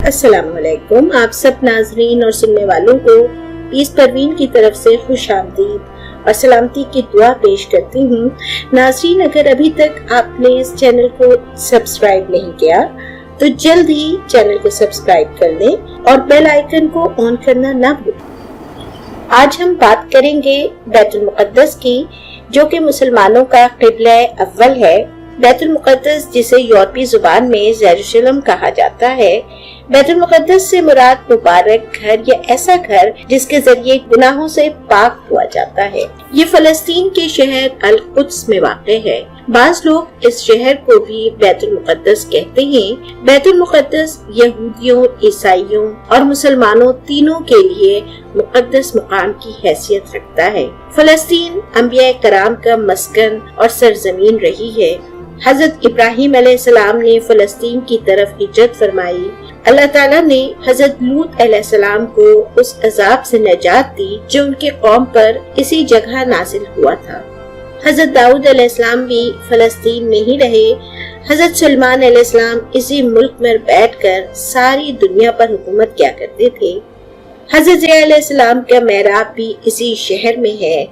السلام علیکم، آپ سب ناظرین اور سننے والوں کو پیس پروین کی طرف سے خوش آمدید اور سلامتی کی دعا پیش کرتی ہوں۔ ناظرین، اگر ابھی تک آپ نے اس چینل کو سبسکرائب نہیں کیا تو جلد ہی چینل کو سبسکرائب کر لیں اور بیل آئیکن کو آن کرنا نہ بھولیں۔ آج ہم بات کریں گے بیت المقدس کی، جو کہ مسلمانوں کا قبلہ اول ہے۔ بیت المقدس، جسے یورپی زبان میں یروشلم کہا جاتا ہے، بیت المقدس سے مراد مبارک گھر یا ایسا گھر جس کے ذریعے گناہوں سے پاک ہوا جاتا ہے۔ یہ فلسطین کے شہر القدس میں واقع ہے۔ بعض لوگ اس شہر کو بھی بیت المقدس کہتے ہیں۔ بیت المقدس یہودیوں، عیسائیوں اور مسلمانوں تینوں کے لیے مقدس مقام کی حیثیت رکھتا ہے۔ فلسطین انبیاء کرام کا مسکن اور سرزمین رہی ہے۔ حضرت ابراہیم علیہ السلام نے فلسطین کی طرف ہجرت فرمائی۔ اللہ تعالیٰ نے حضرت لوط علیہ السلام کو اس عذاب سے نجات دی جو ان کے قوم پر اسی جگہ نازل ہوا تھا۔ حضرت داؤد علیہ السلام بھی فلسطین میں ہی رہے۔ حضرت سلیمان علیہ السلام اسی ملک میں بیٹھ کر ساری دنیا پر حکومت کیا کرتے تھے۔ حضرت علیہ السلام کا محراب بھی اسی شہر میں ہے۔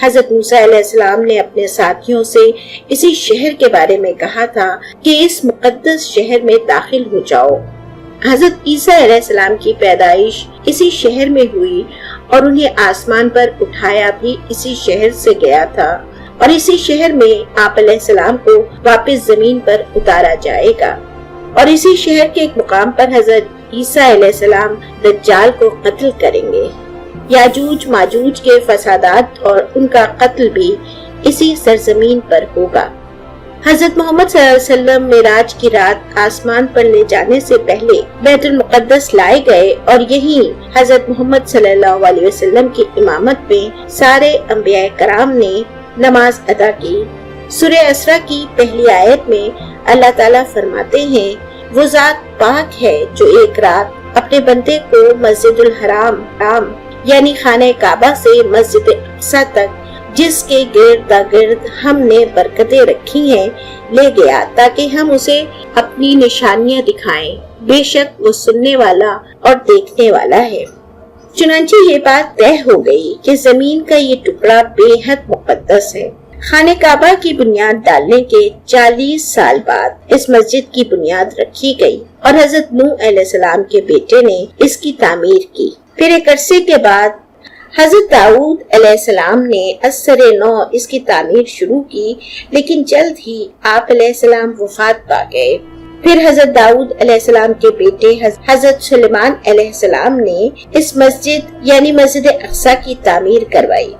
حضرت موسیٰ علیہ السلام نے اپنے ساتھیوں سے اسی شہر کے بارے میں کہا تھا کہ اس مقدس شہر میں داخل ہو جاؤ۔ حضرت عیسیٰ علیہ السلام کی پیدائش اسی شہر میں ہوئی اور انہیں آسمان پر اٹھایا بھی اسی شہر سے گیا تھا، اور اسی شہر میں آپ علیہ السلام کو واپس زمین پر اتارا جائے گا، اور اسی شہر کے ایک مقام پر حضرت عیسیٰ علیہ السلام دجال کو قتل کریں گے۔ یاجوج ماجوج کے فسادات اور ان کا قتل بھی اسی سرزمین پر ہوگا۔ حضرت محمد صلی اللہ علیہ وسلم معراج کی رات آسمان پر لے جانے سے پہلے بیت المقدس لائے گئے، اور یہی حضرت محمد صلی اللہ علیہ وسلم کی امامت میں سارے انبیاء کرام نے نماز ادا کی۔ سورہ اسراء کی پہلی آیت میں اللہ تعالیٰ فرماتے ہیں، وہ ذات پاک ہے جو ایک رات اپنے بندے کو مسجد الحرام یعنی خانہ کعبہ سے مسجد اقصی تک، جس کے گرد گرد ہم نے برکتیں رکھی ہیں، لے گیا تاکہ ہم اسے اپنی نشانیاں دکھائیں۔ بے شک وہ سننے والا اور دیکھنے والا ہے۔ چنانچہ یہ بات طے ہو گئی کہ زمین کا یہ ٹکڑا بے حد مقدس ہے۔ خانہ کعبہ کی بنیاد ڈالنے کے 40 سال بعد اس مسجد کی بنیاد رکھی گئی، اور حضرت نوح علیہ السلام کے بیٹے نے اس کی تعمیر کی۔ پھر ایک عرصے کے بعد حضرت داؤد علیہ السلام نے اثر نو اس کی تعمیر شروع کی، لیکن جلد ہی آپ علیہ السلام وفات پا گئے۔ پھر حضرت داؤد علیہ السلام کے بیٹے حضرت سلیمان علیہ السلام نے اس مسجد یعنی مسجد اقصی کی تعمیر کروائی۔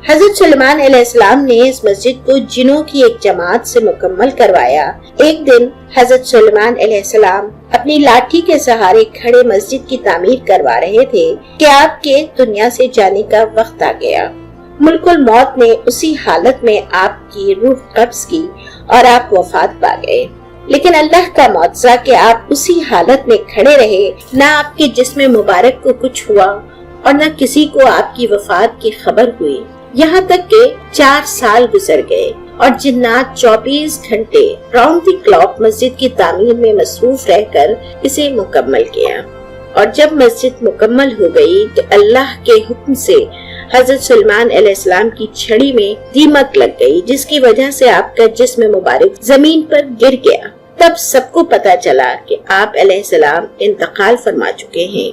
حضرت سلیمان علیہ السلام نے اس مسجد کو جنوں کی ایک جماعت سے مکمل کروایا۔ ایک دن حضرت سلیمان علیہ السلام اپنی لاٹھی کے سہارے کھڑے مسجد کی تعمیر کروا رہے تھے کہ آپ کے دنیا سے جانے کا وقت آ گیا۔ ملک الموت نے اسی حالت میں آپ کی روح قبض کی اور آپ وفات پا گئے، لیکن اللہ کا معجزہ کہ آپ اسی حالت میں کھڑے رہے، نہ آپ کے جسم مبارک کو کچھ ہوا اور نہ کسی کو آپ کی وفات کی خبر ہوئی، یہاں تک کہ 4 سال گزر گئے اور جنات 24 گھنٹے راؤنڈ دی کلاک مسجد کی تعمیر میں مصروف رہ کر اسے مکمل کیا۔ اور جب مسجد مکمل ہو گئی تو اللہ کے حکم سے حضرت سلیمان علیہ السلام کی چھڑی میں دیمک لگ گئی، جس کی وجہ سے آپ کا جسم مبارک زمین پر گر گیا۔ تب سب کو پتا چلا کہ آپ علیہ السلام انتقال فرما چکے ہیں۔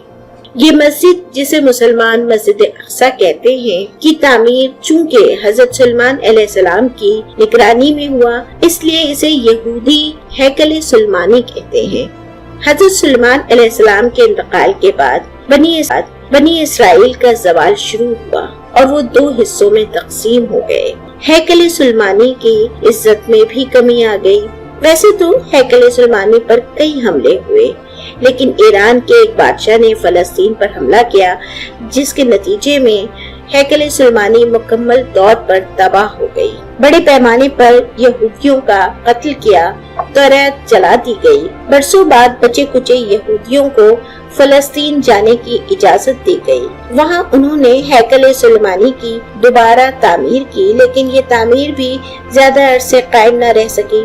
یہ مسجد، جسے مسلمان مسجد اقصی کہتے ہیں، کی تعمیر چونکہ حضرت سلیمان علیہ السلام کی نگرانی میں ہوا، اس لیے اسے یہودی ہیکل سلیمانی کہتے ہیں۔ حضرت سلیمان علیہ السلام کے انتقال کے بعد بنی اسرائیل کا زوال شروع ہوا اور وہ 2 حصوں میں تقسیم ہو گئے۔ ہیکل سلیمانی کی عزت میں بھی کمی آ گئی۔ ویسے تو ہیکل سلیمانی پر کئی حملے ہوئے، لیکن ایران کے ایک بادشاہ نے فلسطین پر حملہ کیا، جس کے نتیجے میں ہیکل سلیمانی مکمل طور پر تباہ ہو گئی۔ بڑے پیمانے پر یہودیوں کا قتل کیا، توریت جلا دی گئی۔ برسوں بعد بچے کچے یہودیوں کو فلسطین جانے کی اجازت دی گئی۔ وہاں انہوں نے ہیکل سلیمانی کی دوبارہ تعمیر کی، لیکن یہ تعمیر بھی زیادہ عرصے قائم نہ رہ سکی۔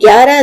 11